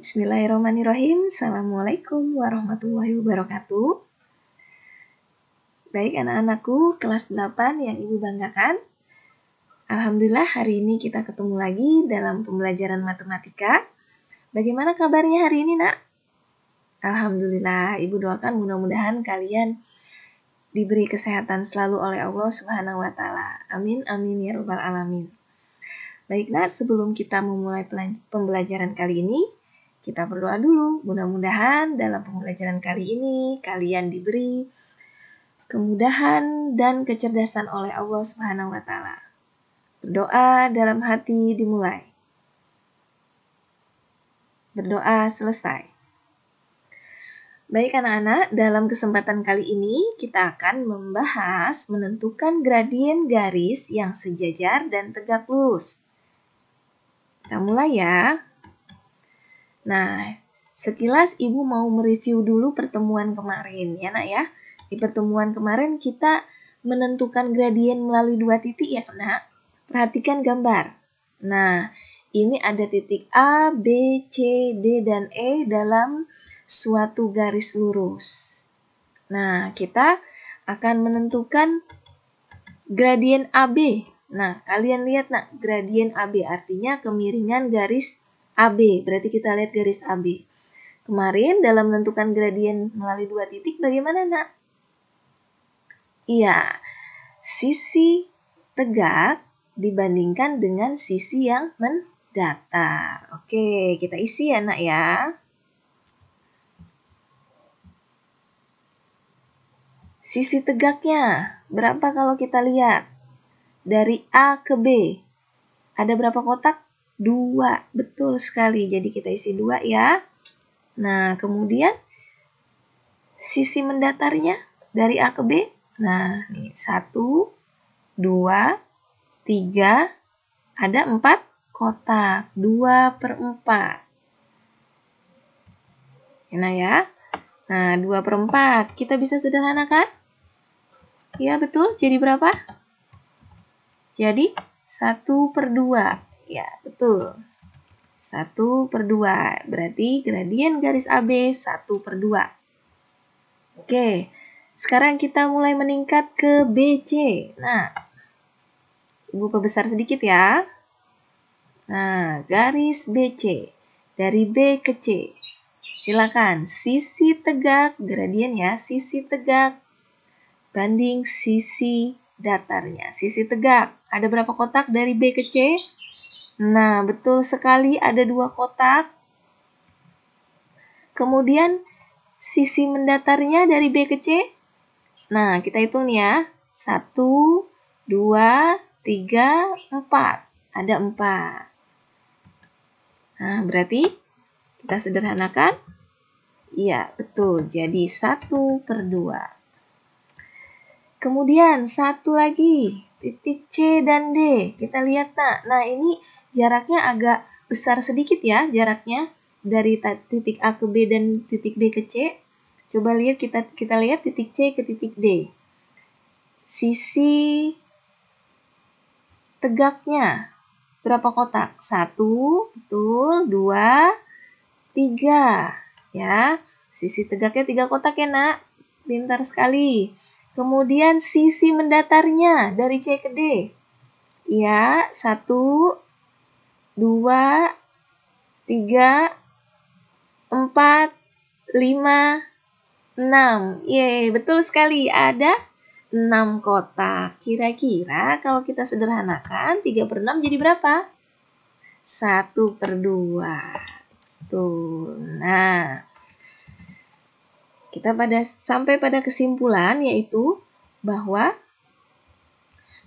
Bismillahirrahmanirrahim. Assalamualaikum warahmatullahi wabarakatuh. Baik anak-anakku kelas 8 yang Ibu banggakan. Alhamdulillah hari ini kita ketemu lagi dalam pembelajaran matematika. Bagaimana kabarnya hari ini, Nak? Alhamdulillah, Ibu doakan mudah-mudahan kalian diberi kesehatan selalu oleh Allah Subhanahu wa taala. Amin amin ya rabbal alamin. Baiklah, sebelum kita memulai pembelajaran kali ini, kita berdoa dulu. Mudah-mudahan dalam pembelajaran kali ini kalian diberi kemudahan dan kecerdasan oleh Allah Subhanahu wa taala. Berdoa dalam hati dimulai. Berdoa selesai. Baik anak-anak, dalam kesempatan kali ini kita akan membahas menentukan gradien garis yang sejajar dan tegak lurus. Kita mulai ya. Nah, sekilas Ibu mau mereview dulu pertemuan kemarin ya Nak ya. Di pertemuan kemarin kita menentukan gradien melalui 2 titik ya Nak. Perhatikan gambar. Nah, ini ada titik A, B, C, D, dan E dalam suatu garis lurus. Nah, kita akan menentukan gradien AB. Nah, kalian lihat Nak, gradien AB artinya kemiringan garis AB, berarti kita lihat garis AB. Kemarin dalam menentukan gradien melalui 2 titik bagaimana Nak? Iya, sisi tegak dibandingkan dengan sisi yang mendatar. Oke, kita isi ya Nak ya. Sisi tegaknya berapa kalau kita lihat? Dari A ke B, ada berapa kotak? 2, betul sekali. Jadi kita isi 2 ya. Nah, kemudian sisi mendatarnya dari A ke B. Nah, nih 1, 2, 3, ada 4 kotak. 2/4. Nah ya. Nah, 2/4. Kita bisa sederhanakan? Ya, betul. Jadi berapa? Jadi 1/2. Ya, betul. 1/2. Berarti gradien garis AB 1/2. Oke, sekarang kita mulai meningkat ke BC. Nah, Ibu perbesar sedikit ya. Nah, garis BC. Dari B ke C. Silakan, sisi tegak, gradien ya, sisi tegak banding sisi datarnya. Sisi tegak, ada berapa kotak dari B ke C? Nah, betul sekali ada 2 kotak. Kemudian sisi mendatarnya dari B ke C. Nah, kita hitung nih ya. 1, 2, 3, 4. Ada 4. Nah, berarti kita sederhanakan. Iya, betul. Jadi 1/2. Kemudian satu lagi. Titik C dan D. Kita lihat Nak. Nah, ini jaraknya agak besar sedikit ya jaraknya dari titik A ke B dan titik B ke C. Coba lihat kita lihat titik C ke titik D. Sisi tegaknya berapa kotak? 1, betul, 2, 3. Ya, sisi tegaknya 3 kotak ya Nak. Pintar sekali. Kemudian sisi mendatarnya dari C ke D. Ya, 1, 2, 3, 4, 5, 6. Yeay, betul sekali. Ada 6 kotak. Kira-kira kalau kita sederhanakan, 3/6 jadi berapa? 1/2. Tuh. Nah, kita sampai pada kesimpulan yaitu bahwa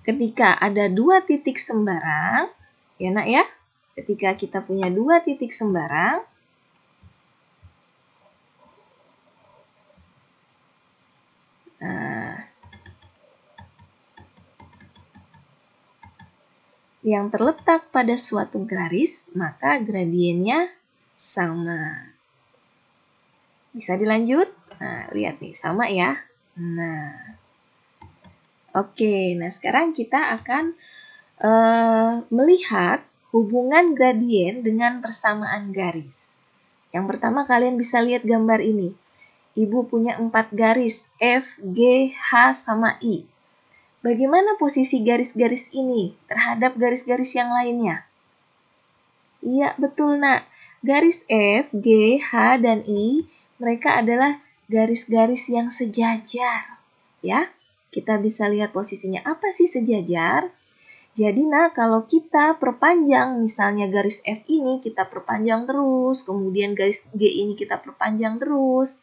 ketika ada 2 titik sembarang, ya Nak ya, ketika kita punya 2 titik sembarang, nah, yang terletak pada suatu garis, maka gradiennya sama. Bisa dilanjut? Nah, lihat nih, sama ya. Nah, oke. Nah, sekarang kita akan melihat hubungan gradien dengan persamaan garis. Yang pertama kalian bisa lihat gambar ini. Ibu punya 4 garis, F, G, H, sama I. Bagaimana posisi garis-garis ini terhadap garis-garis yang lainnya? Iya, betul nak. Garis F, G, H, dan I, mereka adalah garis-garis yang sejajar. Ya, kita bisa lihat posisinya. Apa sih sejajar? Jadi nah, kalau kita perpanjang, misalnya garis F ini kita perpanjang terus, kemudian garis G ini kita perpanjang terus,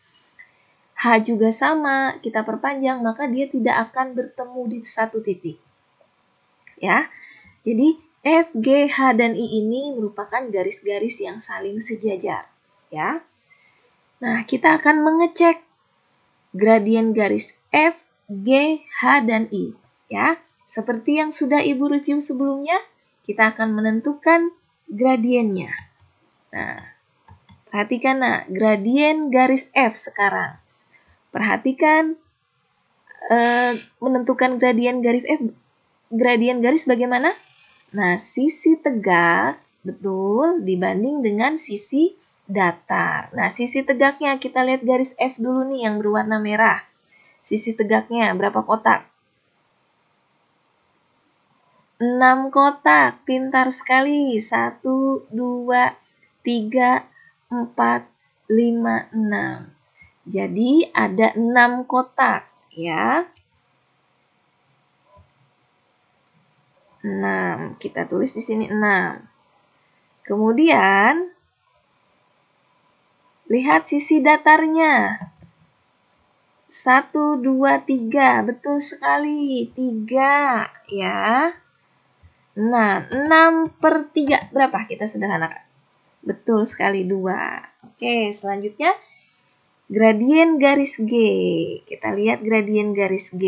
H juga sama, kita perpanjang, maka dia tidak akan bertemu di satu titik. Ya, jadi F, G, H, dan I ini merupakan garis-garis yang saling sejajar. Ya, nah kita akan mengecek gradien garis F, G, H, dan I. Ya, seperti yang sudah Ibu review sebelumnya, kita akan menentukan gradiennya. Nah, perhatikan nah, gradien garis F sekarang. Perhatikan menentukan gradien garis F. Gradien garis bagaimana? Nah, sisi tegak, betul, dibanding dengan sisi datar. Nah, sisi tegaknya kita lihat garis F dulu nih yang berwarna merah. Sisi tegaknya berapa kotak? 6 kotak, pintar sekali. 1, 2, 3, 4, 5, 6. Jadi ada 6 kotak ya. 6, kita tulis di sini 6. Kemudian lihat sisi datarnya. 1, 2, 3, betul sekali, 3 ya. Nah, 6/3 berapa? Kita sederhanakan. Betul sekali, 2. Oke, selanjutnya gradien garis G. Kita lihat gradien garis G.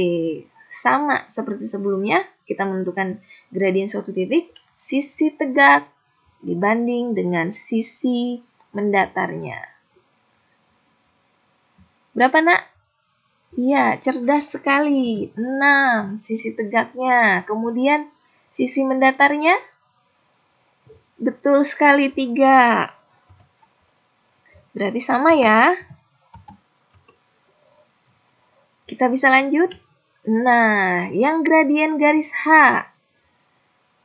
Sama seperti sebelumnya, kita menentukan gradien suatu titik, sisi tegak dibanding dengan sisi mendatarnya. Berapa nak? Iya, cerdas sekali. 6 sisi tegaknya. Kemudian sisi mendatarnya? Betul sekali, 3. Berarti sama ya. Kita bisa lanjut. Nah, yang gradien garis H.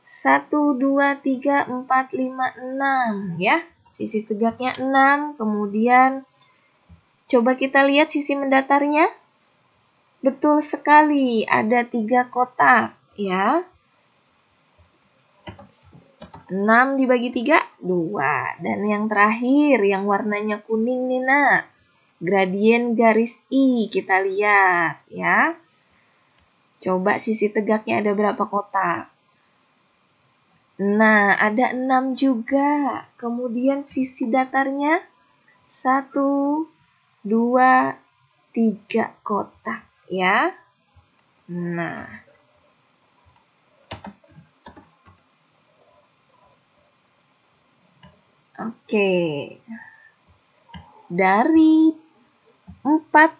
1, 2, 3, 4, 5, 6 ya. Sisi tegaknya 6. Kemudian coba kita lihat sisi mendatarnya. Betul sekali, ada 3 kotak ya. 6 dibagi 3, 2. Dan yang terakhir, yang warnanya kuning nih nak. Gradien garis I, kita lihat ya. Coba sisi tegaknya ada berapa kotak? Nah, ada 6 juga. Kemudian sisi datarnya 1, 2, 3 kotak ya. Nah, oke. Dari 4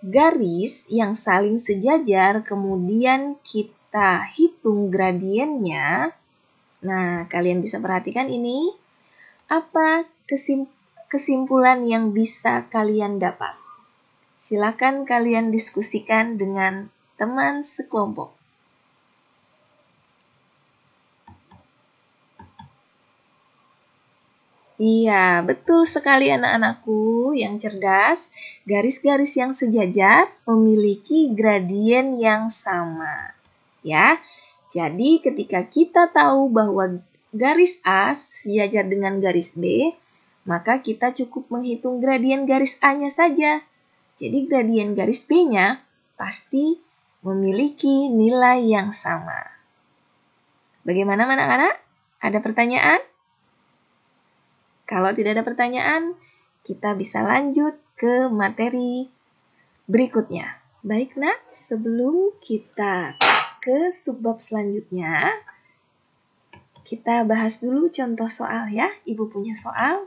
garis yang saling sejajar, kemudian kita hitung gradiennya. Nah, kalian bisa perhatikan ini. Apa kesimpulan yang bisa kalian dapat? Silakan kalian diskusikan dengan teman sekelompok. Iya, betul sekali anak-anakku yang cerdas. Garis-garis yang sejajar memiliki gradien yang sama. Ya, jadi ketika kita tahu bahwa garis A sejajar dengan garis B, maka kita cukup menghitung gradien garis A-nya saja. Jadi gradien garis B-nya pasti memiliki nilai yang sama. Bagaimana anak-anak? Ada pertanyaan? Kalau tidak ada pertanyaan, kita bisa lanjut ke materi berikutnya. Baik nak, sebelum kita ke subbab selanjutnya, kita bahas dulu contoh soal ya. Ibu punya soal.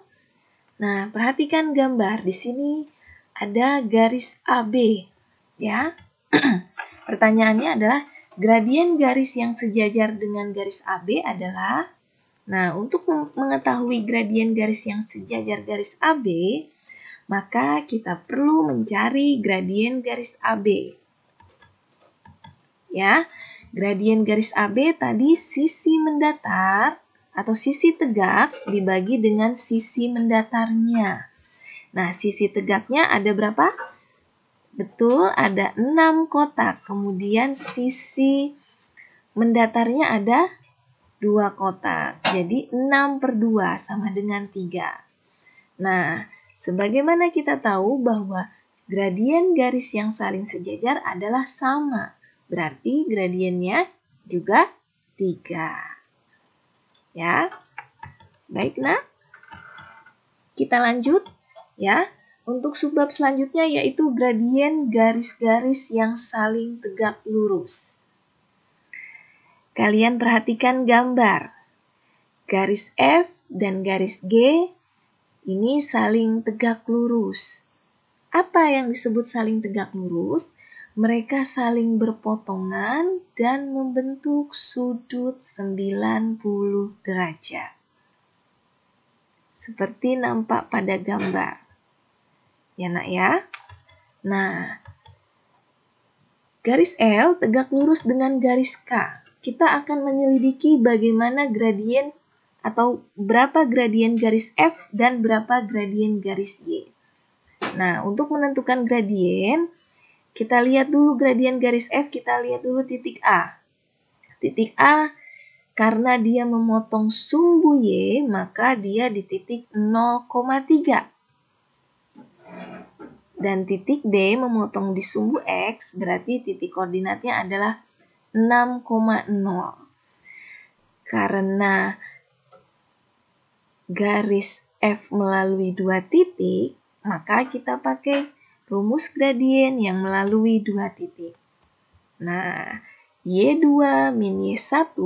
Nah, perhatikan gambar. Di sini ada garis AB ya. Pertanyaannya adalah gradien garis yang sejajar dengan garis AB adalah Nah, untuk mengetahui gradien garis yang sejajar garis AB, maka kita perlu mencari gradien garis AB. Ya, gradien garis AB tadi sisi mendatar atau sisi tegak dibagi dengan sisi mendatarnya. Nah, sisi tegaknya ada berapa? Betul, ada 6 kotak. Kemudian sisi mendatarnya ada 2 kotak. Jadi 6/2 sama dengan 3. Nah, sebagaimana kita tahu bahwa gradien garis yang saling sejajar adalah sama. Berarti gradiennya juga 3. Ya. Baik, Nak. Kita lanjut ya. Untuk subbab selanjutnya yaitu gradien garis-garis yang saling tegak lurus. Kalian perhatikan gambar. Garis F dan garis G ini saling tegak lurus. Apa yang disebut saling tegak lurus? Mereka saling berpotongan dan membentuk sudut 90 derajat. Seperti nampak pada gambar. Ya, Nak ya. Nah, garis L tegak lurus dengan garis K. Kita akan menyelidiki bagaimana gradien atau berapa gradien garis F dan berapa gradien garis Y. Nah, untuk menentukan gradien, kita lihat dulu gradien garis F, kita lihat dulu titik A. Titik A, karena dia memotong sumbu Y, maka dia di titik 0,3. Dan titik B memotong di sumbu X, berarti titik koordinatnya adalah 6,0. Karena garis F melalui 2 titik, maka kita pakai rumus gradien yang melalui 2 titik. Nah, Y2 min Y1,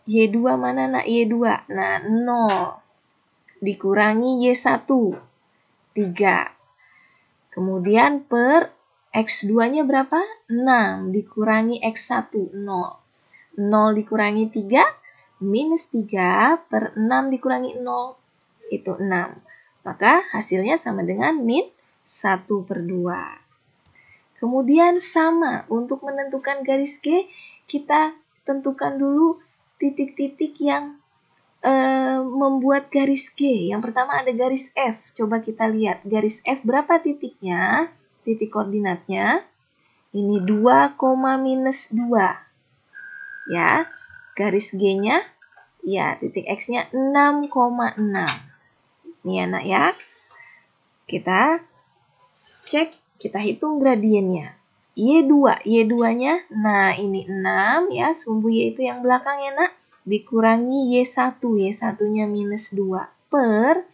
Y2 mana nak Y2? Nah, 0 dikurangi Y1, 3. Kemudian per X2-nya berapa? 6 dikurangi X1, 0. 0 dikurangi 3, minus 3 per 6 dikurangi 0, itu 6. Maka hasilnya sama dengan min 1/2. Kemudian sama, untuk menentukan garis G, kita tentukan dulu titik-titik yang membuat garis G. Yang pertama ada garis F. Coba kita lihat, garis F berapa titiknya? Titik koordinatnya. Ini 2, minus 2. Ya, garis G-nya, ya titik X-nya 6,6. Ini anak ya. Kita cek, kita hitung gradiennya. Y2-nya, nah ini 6 ya, sumbu Y itu yang belakang ya nak, dikurangi Y1, Y1-nya minus 2 per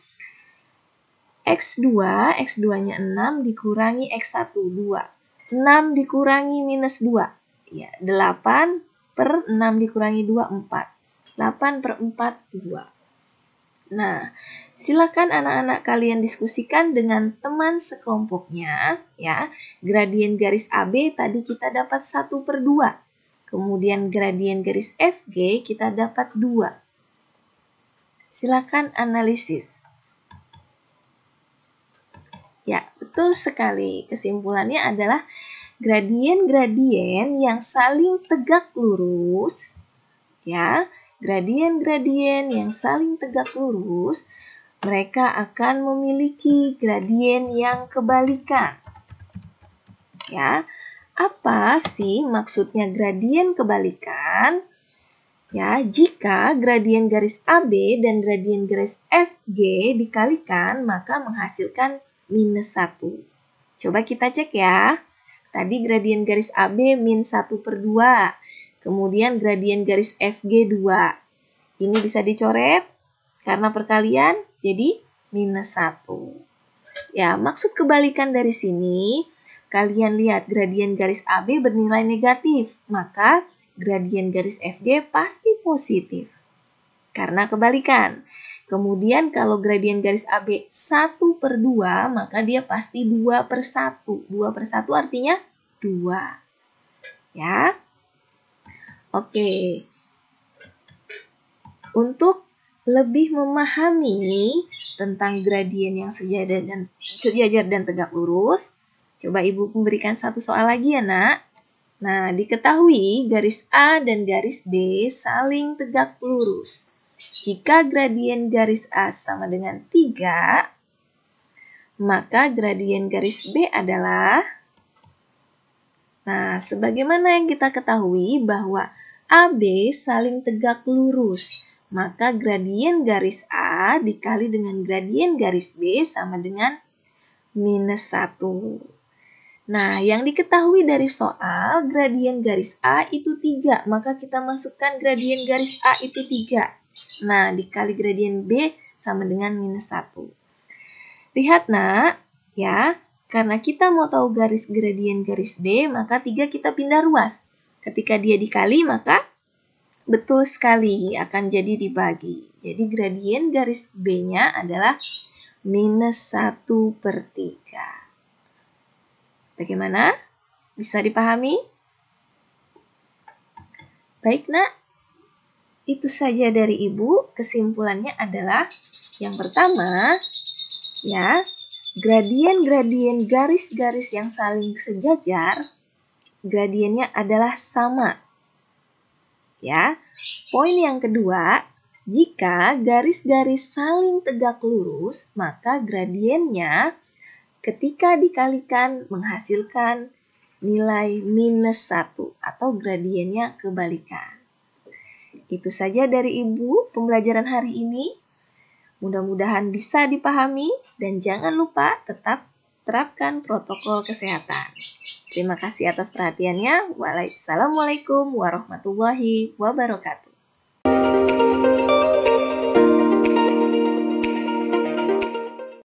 X2-nya 6 dikurangi X1, 2. 6 dikurangi minus 2, ya 8 per 6 dikurangi 2, 4. 8/4, 2. Nah, silakan anak-anak kalian diskusikan dengan teman sekelompoknya ya. Gradien garis AB tadi kita dapat 1/2. Kemudian gradien garis FG kita dapat 2. Silakan analisis. Ya, betul sekali. Kesimpulannya adalah gradien-gradien yang saling tegak lurus ya. Gradien-gradien yang saling tegak lurus, mereka akan memiliki gradien yang kebalikan. Ya, apa sih maksudnya gradien kebalikan? Ya, jika gradien garis AB dan gradien garis FG dikalikan, maka menghasilkan minus 1. Coba kita cek ya. Tadi gradien garis AB min 1/2. Kemudian gradien garis FG 2. Ini bisa dicoret karena perkalian jadi minus 1. Ya, maksud kebalikan dari sini, kalian lihat gradien garis AB bernilai negatif, maka gradien garis FG pasti positif. Karena kebalikan. Kemudian kalau gradien garis AB 1/2, maka dia pasti 2/1. 2/1 artinya 2. Ya. Oke. Untuk lebih memahami tentang gradien yang sejajar dan tegak lurus, coba Ibu memberikan satu soal lagi ya, Nak. Nah, diketahui garis A dan garis B saling tegak lurus. Jika gradien garis A sama dengan 3, maka gradien garis B adalah... Nah, sebagaimana yang kita ketahui bahwa AB saling tegak lurus, maka gradien garis A dikali dengan gradien garis B sama dengan -1. Nah, yang diketahui dari soal, gradien garis A itu 3, maka kita masukkan gradien garis A itu 3. Nah, dikali gradien B sama dengan -1. Lihat, Nak, ya, karena kita mau tahu garis gradien garis B, maka 3 kita pindah ruas. Ketika dia dikali, maka betul sekali akan jadi dibagi. Jadi gradien garis B-nya adalah -1/3. Bagaimana? Bisa dipahami? Baik, Nak. Itu saja dari Ibu. Kesimpulannya adalah yang pertama, ya, gradien-gradien garis-garis yang saling sejajar, gradiennya adalah sama. Ya. Poin yang kedua, jika garis-garis saling tegak lurus, maka gradiennya ketika dikalikan menghasilkan nilai -1 atau gradiennya kebalikan. Itu saja dari Ibu pembelajaran hari ini. Mudah-mudahan bisa dipahami dan jangan lupa tetap terapkan protokol kesehatan. Terima kasih atas perhatiannya. Wassalamualaikum warahmatullahi wabarakatuh.